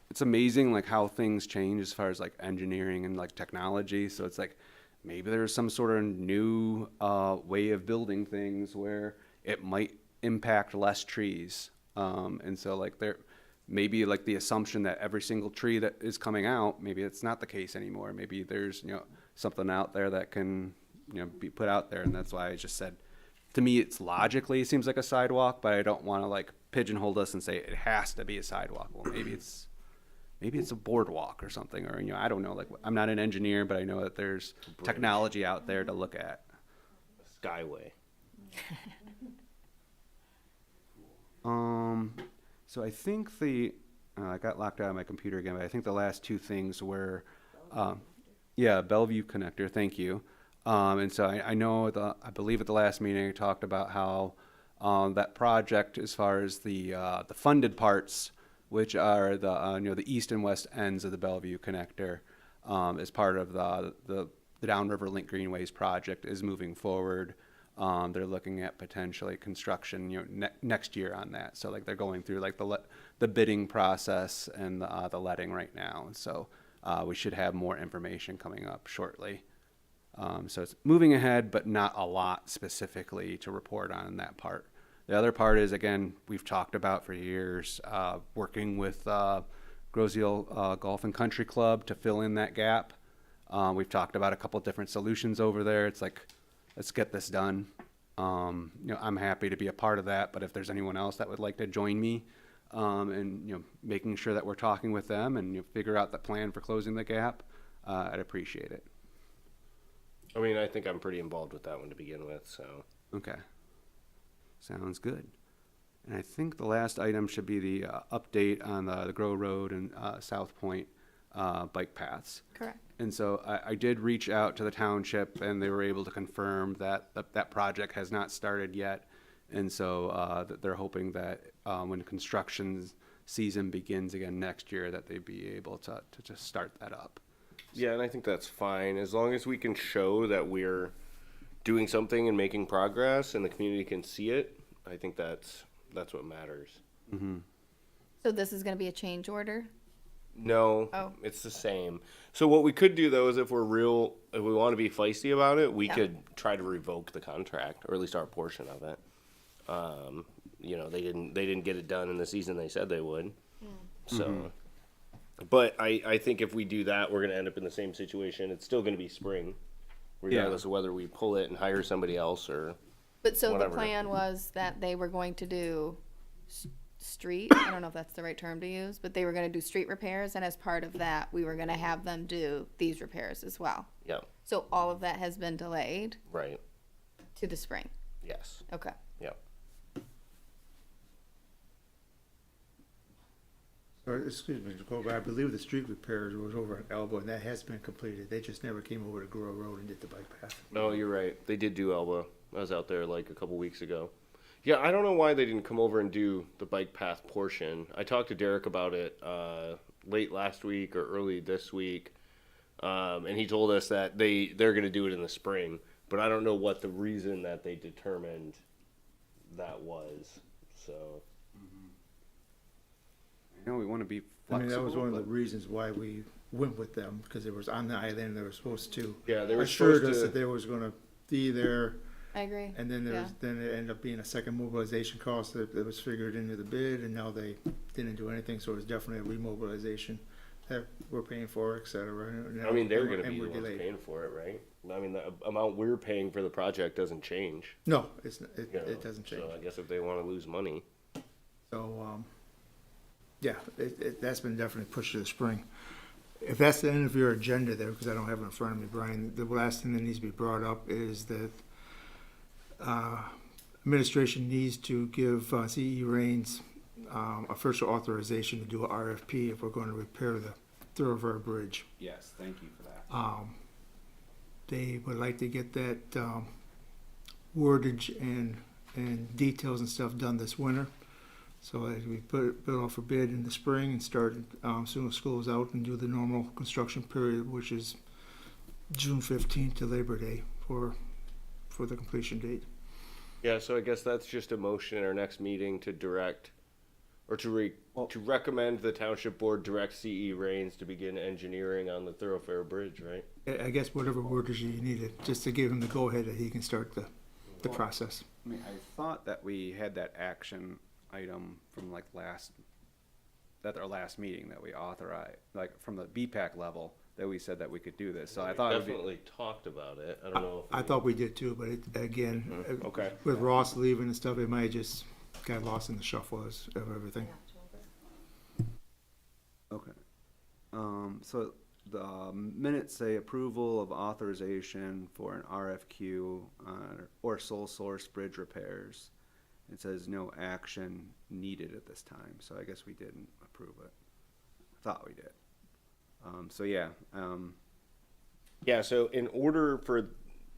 Speaker 1: it's amazing like how things change as far as like engineering and like technology. So it's like maybe there's some sort of new way of building things where it might impact less trees. And so like there maybe like the assumption that every single tree that is coming out, maybe it's not the case anymore. Maybe there's, something out there that can, be put out there. And that's why I just said, to me, it seems like a sidewalk, but I don't want to like pigeonhole us and say it has to be a sidewalk. Well, maybe it's a boardwalk or something, or, I don't know, like, I'm not an engineer, but I know that there's technology out there to look at.
Speaker 2: skyway.
Speaker 1: So I think I got locked out of my computer again, but I think the last two things were, Bellevue connector, thank you. And so I know I believe at the last meeting I talked about how, that project, as far as the funded parts, which are the east and west ends of the Bellevue connector, as part of the Downriver Link Greenways project, is moving forward. They're looking at potentially construction, next year on that. So like they're going through like the bidding process and the letting right now. And so we should have more information coming up shortly. So it's moving ahead, but not a lot specifically to report on that part. The other part is, again, we've talked about for years, working with Groh Golf and Country Club to fill in that gap. We've talked about a couple different solutions over there. It's like, let's get this done. I'm happy to be a part of that, but if there's anyone else that would like to join me, and, making sure that we're talking with them and figure out the plan for closing the gap, I'd appreciate it.
Speaker 2: I mean, I think I'm pretty involved with that one to begin with, so.
Speaker 1: Okay. Sounds good. And I think the last item should be the update on the Groh Road and Southpointe bike paths.
Speaker 3: Correct.
Speaker 1: And so I did reach out to the township, and they were able to confirm that that project has not started yet. And so that they're hoping that when construction season begins again next year, that they'd be able to just start that up.
Speaker 2: Yeah, and I think that's fine, as long as we can show that we're doing something and making progress and the community can see it. I think that's what matters.
Speaker 3: So this is gonna be a change order?
Speaker 2: No,
Speaker 3: Oh.
Speaker 2: it's the same. So what we could do though is if we want to be feisty about it, we
Speaker 3: Yeah.
Speaker 2: could try to revoke the contract, or at least our portion of it. They didn't get it done in the season they said they would. So, but I think if we do that, we're going to end up in the same situation. It's still going to be spring, regardless of whether we pull it and hire somebody else or.
Speaker 3: But so
Speaker 2: Whatever.
Speaker 3: the plan was that they were going to do street, I don't know if that's the right term to use, but they were gonna do street repairs, and as part of that, we were gonna have them do these repairs as well.
Speaker 2: Yeah.
Speaker 3: So all of that has been delayed
Speaker 2: Right.
Speaker 3: to the spring.
Speaker 2: Yes.
Speaker 3: Okay.
Speaker 2: Yeah.
Speaker 4: Or, excuse me, but I believe the street repairs was over at Elbow, and that has been completed. They just never came over to Groh Road and did the bike path.
Speaker 2: No, you're right. They did do Elba. I was out there like a couple weeks ago. Yeah, I don't know why they didn't come over and do the bike path portion. I talked to Derek about it late last week or early this week, and he told us that they're going to do it in the spring. But I don't know what the reason that they determined that was. So.
Speaker 1: I know we want to be
Speaker 4: I
Speaker 1: flexible.
Speaker 4: mean, that was one of the
Speaker 1: but-
Speaker 4: reasons why we went with them, because it was on the island. They were supposed to.
Speaker 2: Yeah, they were
Speaker 4: assured
Speaker 2: supposed
Speaker 4: us
Speaker 2: to.
Speaker 4: that they was gonna be there,
Speaker 3: I agree.
Speaker 4: and then then it ended up being a second mobilization cost that was figured into the bid, and now they didn't do anything, so it was definitely a remobilization that we're paying for, et cetera.
Speaker 2: I mean, they're going to
Speaker 4: and
Speaker 2: be the
Speaker 4: we're
Speaker 2: ones
Speaker 4: delayed.
Speaker 2: paying for it, right? I mean, the amount we're paying for the project doesn't change.
Speaker 4: No, it
Speaker 2: you know,
Speaker 4: doesn't change.
Speaker 2: So I guess if they want to lose money.
Speaker 4: So, yeah, that's been definitely pushed to the spring. If that's the end of your agenda there, because I don't have it in front of me, Brian, the last thing that needs to be brought up is that administration needs to give CE Rains official authorization to do a RFP if we're going to repair the Thoroughfare Bridge.
Speaker 1: Yes, thank you for that.
Speaker 4: They would like to get that wordage and details and stuff done this winter. So as we put it off for bid in the spring and start soon as school is out and do the normal construction period, which is June 15th to Labor Day for the completion date.
Speaker 2: Yeah, so I guess that's just a motion in our next meeting to direct, or to recommend the township board direct CE Rains to begin engineering on the Thoroughfare Bridge, right?
Speaker 4: I guess whatever wordage you needed, just to give him the go-ahead that he can start the process.
Speaker 1: I mean, I thought that we had that action item from like our last meeting that we authorized, like from the BPAC level, that we said that we could do this. So I thought it would be,
Speaker 2: definitely talked about it. I don't know.
Speaker 4: I thought we did too, but again,
Speaker 2: Okay.
Speaker 4: with Ross leaving and stuff, it might have just got lost in the shuffle of everything.
Speaker 1: okay. So the minutes say approval of authorization for an RFQ or sole source bridge repairs. It says no action needed at this time, so I guess we didn't approve it. Thought we did. So yeah,
Speaker 2: Yeah, so in order for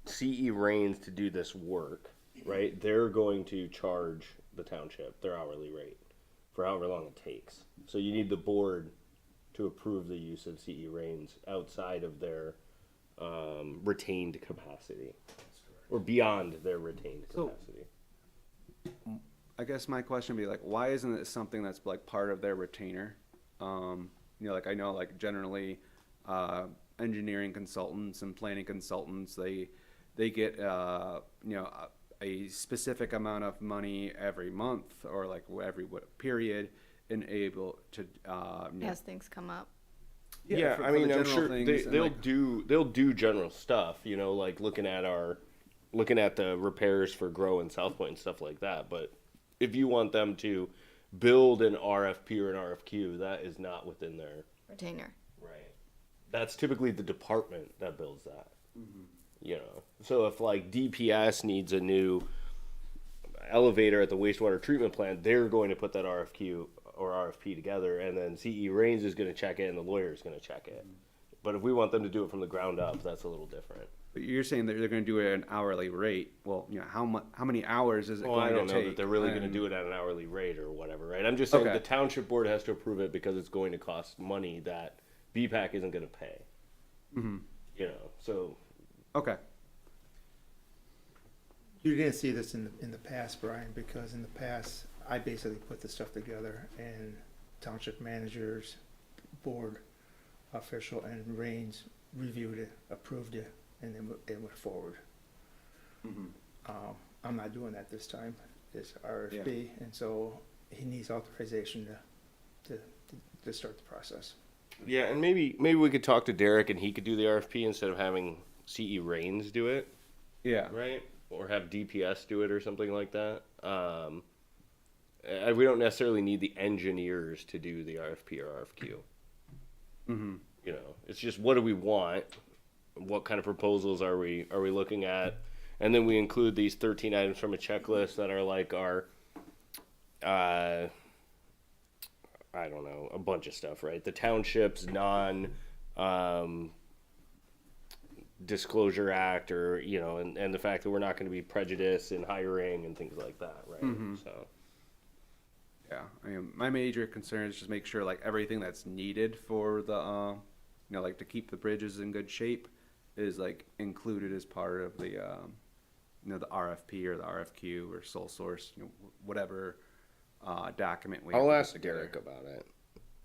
Speaker 2: CE Rains to do this work, right, they're going to charge the township their hourly rate for however long it takes. So you need the board to approve the use of CE Rains outside of their retained capacity, or beyond their retained
Speaker 1: So-
Speaker 2: capacity.
Speaker 1: I guess my question would be like, why isn't it something that's like part of their retainer? Like I know like generally, engineering consultants and planning consultants, they get, a specific amount of money every month or like every period and able to,
Speaker 3: As things come up.
Speaker 2: Yeah,
Speaker 1: for
Speaker 2: I mean,
Speaker 1: the
Speaker 2: I'm
Speaker 1: general
Speaker 2: sure
Speaker 1: things and,
Speaker 2: they'll
Speaker 1: like,
Speaker 2: do general stuff, like looking at our looking at the repairs for Groh and Southpointe and stuff like that. But if you want them to build an RFP or an RFQ, that is not within their
Speaker 3: Retainer.
Speaker 2: right. That's typically the department that builds that. You know, so if like DPS needs a new elevator at the wastewater treatment plant, they're going to put that RFQ or RFP together, and then CE Rains is going to check it, and the lawyer is going to check it. But if we want them to do it from the ground up, that's a little different.
Speaker 1: But you're saying that they're going to do it at an hourly rate. Well, you know, how many hours is it
Speaker 2: Well, I
Speaker 1: going
Speaker 2: don't
Speaker 1: to
Speaker 2: know
Speaker 1: take?
Speaker 2: that they're really going to
Speaker 1: And-
Speaker 2: do it at an hourly rate or whatever, right? I'm just saying
Speaker 1: Okay.
Speaker 2: the township board has to approve it because it's going to cost money that BPAC isn't going to pay. You know, so
Speaker 1: Okay.
Speaker 4: You didn't see this in the past, Brian, because in the past, I basically put the stuff together and township managers, board official, and Rains reviewed it, approved it, and then it went forward. I'm not doing that this time. It's RFP, and so he needs authorization to start the process.
Speaker 2: yeah, and maybe we could talk to Derek and he could do the RFP instead of having CE Rains do it.
Speaker 1: Yeah.
Speaker 2: Right? Or have DPS do it or something like that. We don't necessarily need the engineers to do the RFP or RFQ. You know, it's just what do we want? What kind of proposals are we looking at? And then we include these 13 items from a checklist that are like our, I don't know, a bunch of stuff, right? The township's Disclosure Act, or you know, and the fact that we're not going to be prejudiced in hiring and things like that, right? So
Speaker 1: Yeah. I mean, my major concern is just make sure like everything that's needed for the, you know, like to keep the bridges in good shape is like included as part of the, you know, the RFP or the RFQ or sole source, you know, whatever document we have
Speaker 2: I'll
Speaker 1: to put
Speaker 2: ask
Speaker 1: together.
Speaker 2: Derek about it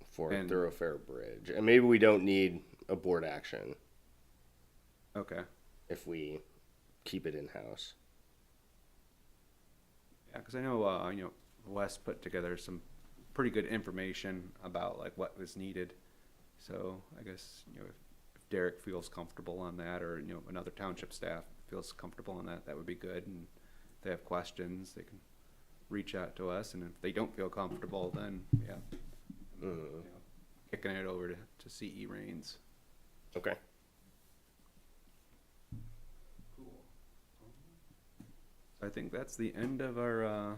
Speaker 2: for a
Speaker 1: And-
Speaker 2: thoroughfare bridge, and maybe we don't need a board action
Speaker 1: Okay.
Speaker 2: if we keep it in house.
Speaker 1: Yeah, because I know, you know, Wes put together some pretty good information about like what was needed. So I guess, you know, if Derek feels comfortable on that, or, you know, another township staff feels comfortable on that, that would be good. And if they have questions, they can reach out to us. And if they don't feel comfortable, then, yeah, you know, kicking it over to CE Rains.
Speaker 2: Okay.
Speaker 1: I think that's the end of our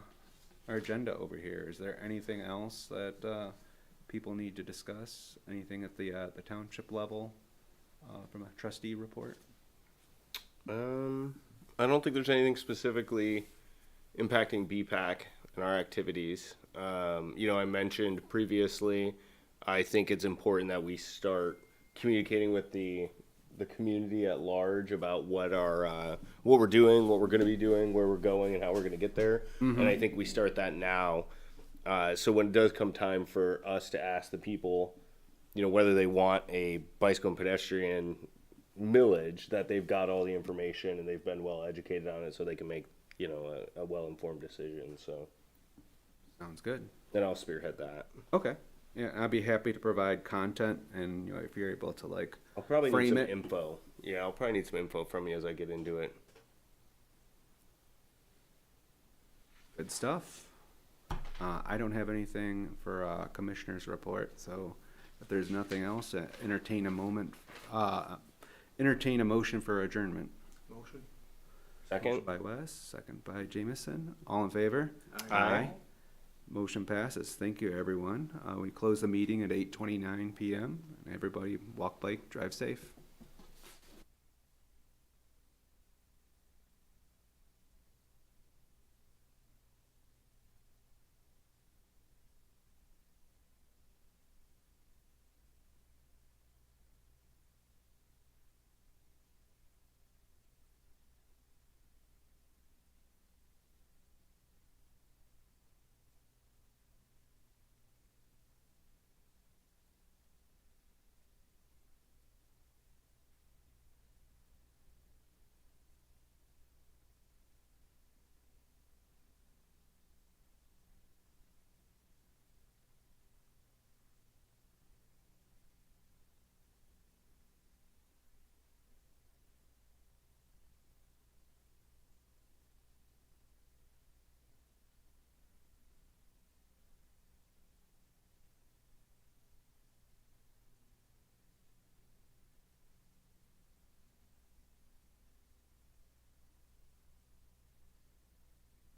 Speaker 1: agenda over here. Is there anything else that people need to discuss? Anything at the township level from a trustee report?
Speaker 2: I don't think there's anything specifically impacting BPAC and our activities. You know, I mentioned previously, I think it's important that we start communicating with the community at large about what we're doing, what we're going to be doing, where we're going, and how we're going to get there. And I think we start that now. So when it does come time for us to ask the people, you know, whether they want a bicycle and pedestrian millage, that they've got all the information and they've been well educated on it, so they can make, you know, a well informed decision. So
Speaker 1: Sounds good.
Speaker 2: then I'll spearhead that.
Speaker 1: Okay. Yeah, I'd be happy to provide content, and, you know, if you're able to like
Speaker 2: I'll probably need
Speaker 1: frame
Speaker 2: some
Speaker 1: it.
Speaker 2: info. Yeah, I'll probably need some info from you as I get into it.
Speaker 1: Good stuff. I don't have anything for commissioner's report, so if there's nothing else, entertain a motion for adjournment.
Speaker 4: Motion.
Speaker 2: Second?
Speaker 1: Motion by Wes, second by Jamison. All in favor?
Speaker 2: Aye.
Speaker 1: Motion passes. Thank you, everyone. We close the meeting at 8:29 p.m. Everybody walk, bike, drive safe.